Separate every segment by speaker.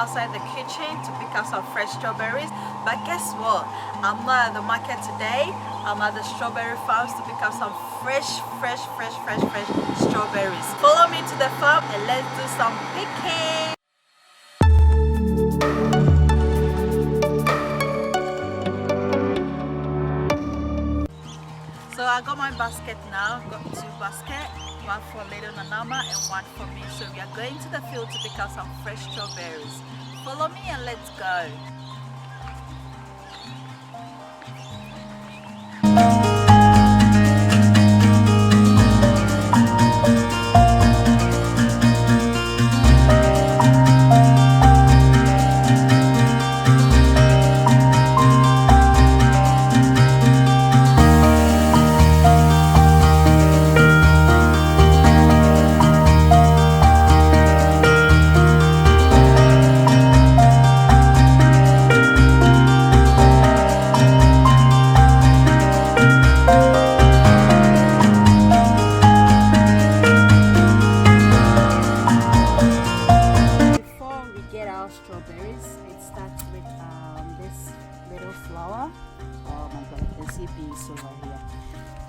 Speaker 1: outside the kitchen to pick up some fresh strawberries, but guess what? I'm not at the market today. I'm at the strawberry farms to pick up some fresh strawberries. Follow me to the farm and let's do some picking. So I got my basket now. Got 2 baskets, one for little Nanama and one for me. So we are going to the field to pick up some fresh strawberries. Follow me and let's go. Strawberries, it starts with this little flower. Oh my god, you can see bees over here.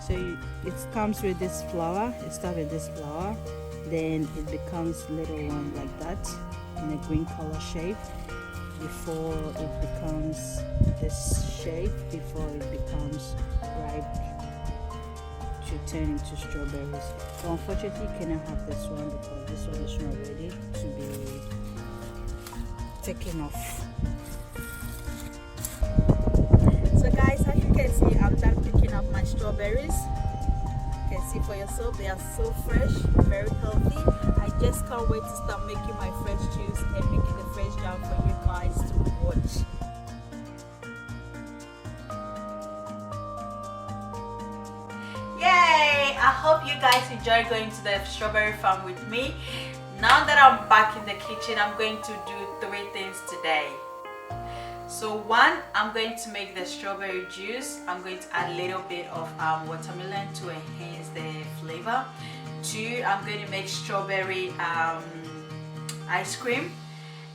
Speaker 1: So it comes with this flower. It starts with this flower, then it becomes little one like that in a green color shape before it becomes this shape, before it becomes ripe to turn into strawberries. So unfortunately you cannot have this one because this one is not ready to be taking off. So guys, as you can see, I'm done picking up my strawberries. You can see for yourself, they are so fresh, very healthy. I just can't wait to start making my fresh juice and making the fresh jam for you guys to watch. Yay! I hope you guys enjoy going to the strawberry farm with me. Now that I'm back in the kitchen, I'm going to do 3 things today. So 1, I'm going to make the strawberry juice. I'm going to add a little bit of watermelon to enhance the flavor. 2, I'm going to make strawberry ice cream.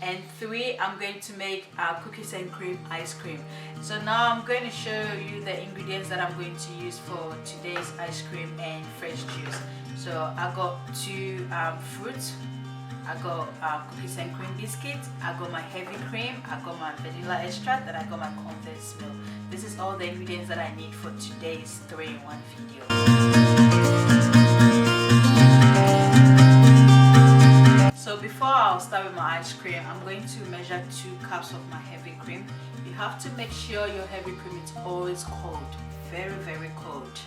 Speaker 1: And 3, I'm going to make cookies and cream ice cream. So now I'm going to show you the ingredients that I'm going to use for today's ice cream and fresh juice. So I got 2 fruits. I got cookies and cream biscuits. I got my heavy cream. I got my vanilla extract, and I got my condensed milk. This is all the ingredients that I need for today's 3-in-1 video. So before I'll start with my ice cream, I'm going to measure 2 cups of my heavy cream. You have to make sure your heavy cream is always cold, very cold.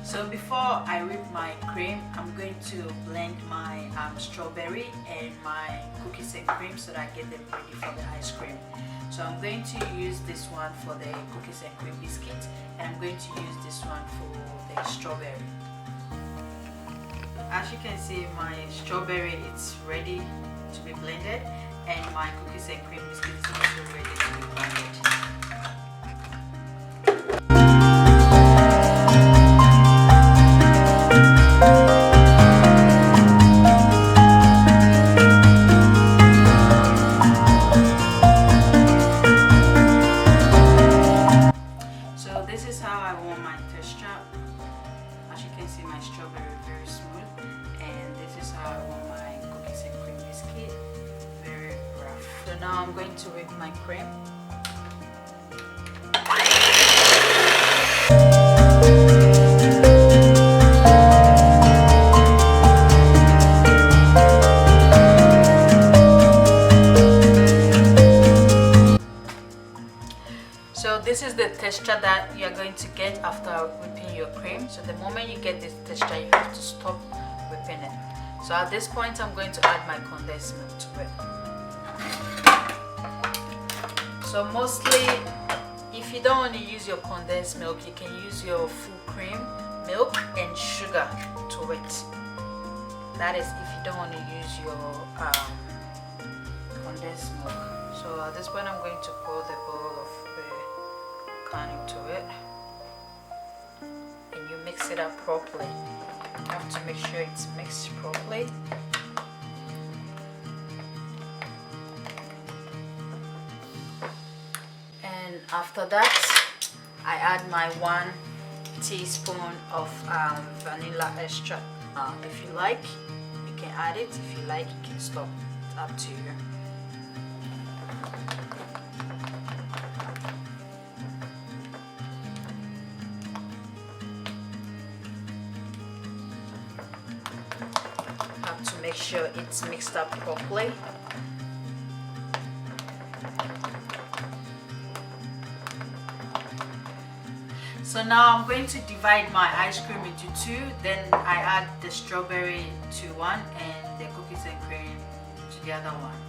Speaker 1: So before I whip my cream, I'm going to blend my strawberry and my cookies and cream so that I get them ready for the ice cream. So I'm going to use this one for the cookies and cream biscuits, and I'm going to use this one for the strawberry. As you can see, my strawberry is ready to be blended, and my cookies and cream biscuit is also ready to be blended. Now I'm going to whip my cream. So this is the texture that you're going to get after whipping your cream. So the moment you get this texture, you have to stop whipping it. So at this point, I'm going to add my condensed milk to it. So mostly, if you don't want to use your condensed milk, you can use your full cream, milk and sugar to it. That is if you don't want to use your condensed milk. So at this point, I'm going to pour the bowl of the can into it, and you mix it up properly. You have to make sure it's mixed properly. And after that, I add my 1 teaspoon of vanilla extract. If you like, you can add it. If you like, you can stop. It's up to you. Have to make sure it's mixed up properly. So now I'm going to divide my ice cream into 2, then I add the strawberry to one and the cookies and cream to the other one.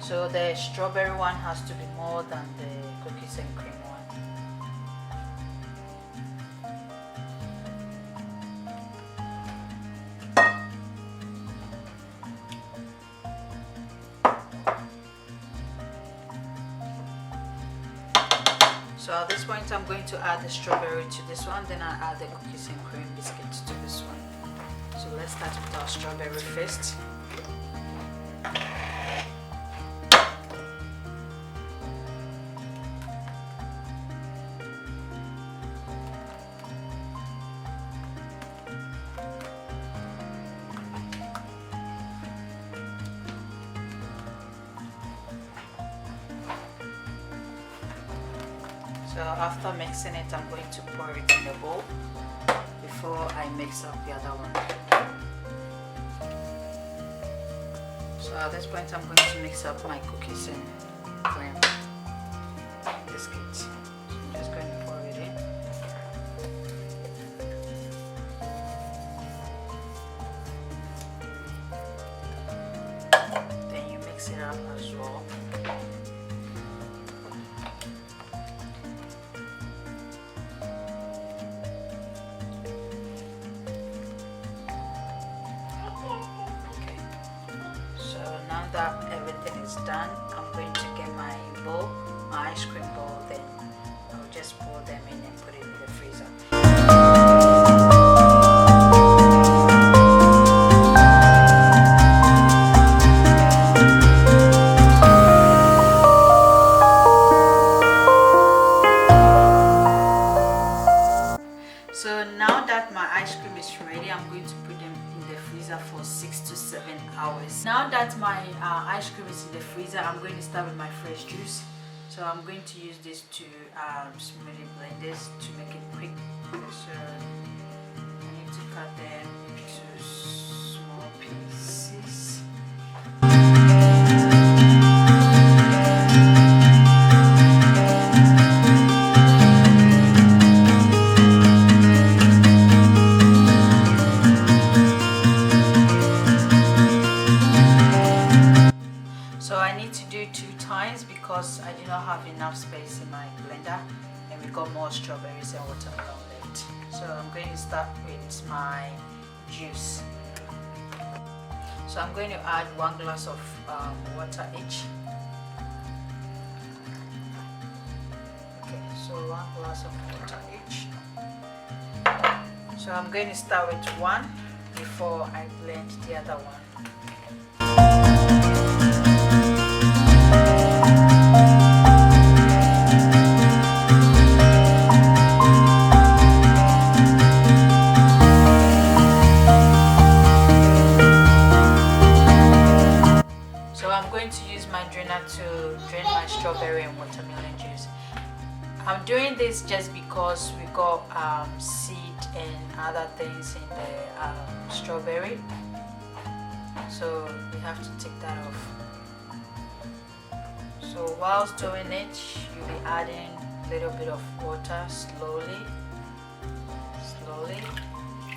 Speaker 1: So the strawberry one has to be more than the cookies and cream one. So at this point I'm going to add the strawberry to this one, then I add the cookies and cream biscuits to this one. So let's start with our strawberry first. So after mixing it, I'm going to pour it in the bowl before I mix up the other one. So at this point, I'm going to mix up my cookies and cream biscuits. So I'm just going to pour it in. Then you mix it up as well. Now that everything is done, I'm going to get my bowl, my ice cream bowl, then I'll just pour them in and put it in the freezer. So now that my ice cream is ready, I'm going to put them in the freezer for 6 to 7 hours. Now that my ice cream is in the freezer, I'm going to start with my fresh juice. So I'm going to use this to smoothie blenders to make it quick. So I need to cut them into small pieces. Because I do not have enough space in my blender and we got more strawberries and watermelon left. So I'm going to start with my juice. So I'm going to add 1 glass of water each. Okay, so 1 glass of water each. So I'm going to start with 1 before I blend the other one. To drain my strawberry and watermelon juice. I'm doing this just because we got seed and other things in the strawberry, so we have to take that off. So whilst doing it, you'll be adding a little bit of water slowly.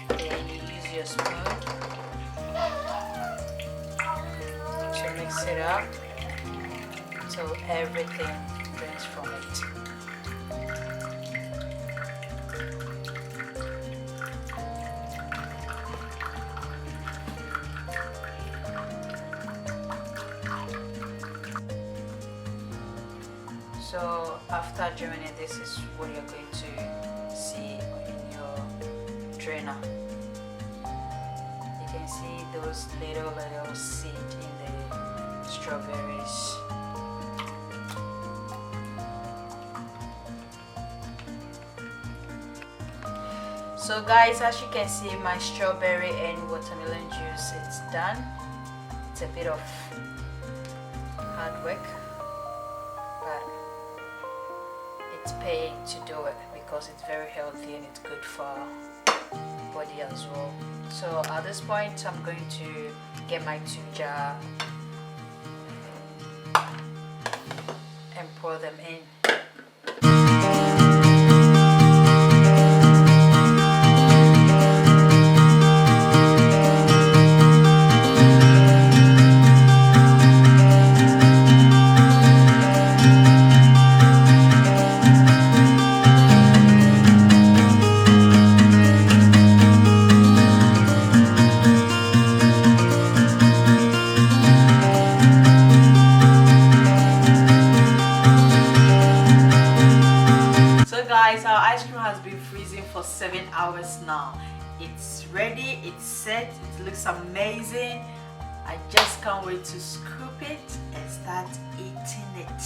Speaker 1: Then you use your spoon to mix it up until everything drains from it. So after start germinating, this is what you're going to see in your drainer. You can see those little seeds in the strawberries. So guys, as you can see, my strawberry and watermelon juice is done. It's a bit of hard work, but it's paying to do it because it's very healthy and it's good for body as well. So at this point, I'm going to get my 2 jar and pour them in. Guys, our ice cream has been freezing for 7 hours now. It's ready, it's set, it looks amazing. I just can't wait to scoop it and start eating it.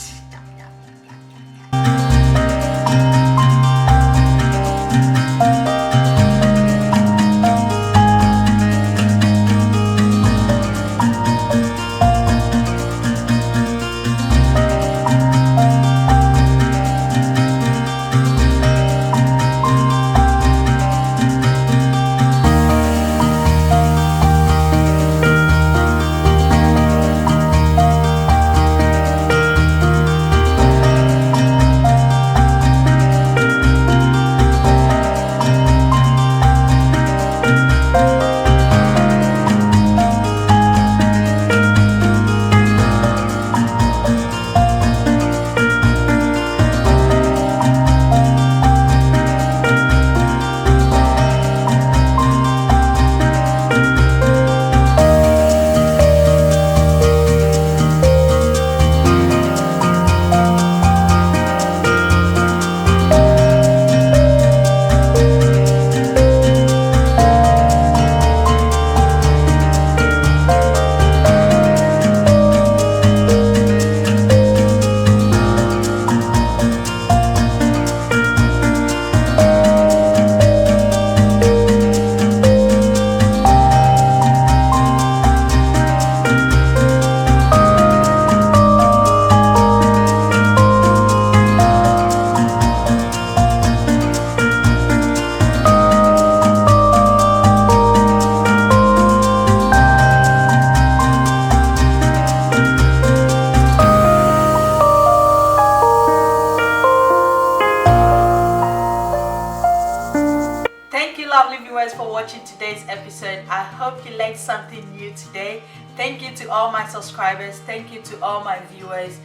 Speaker 1: Lovely viewers, for watching today's episode. I hope you learned something new today. Thank you to all my subscribers. Thank you to all my viewers.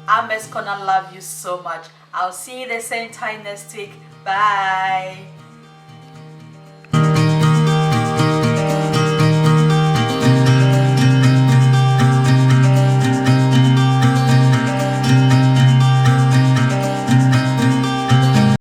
Speaker 1: I'm gonna love you so much. I'll see you the same time next week. Bye.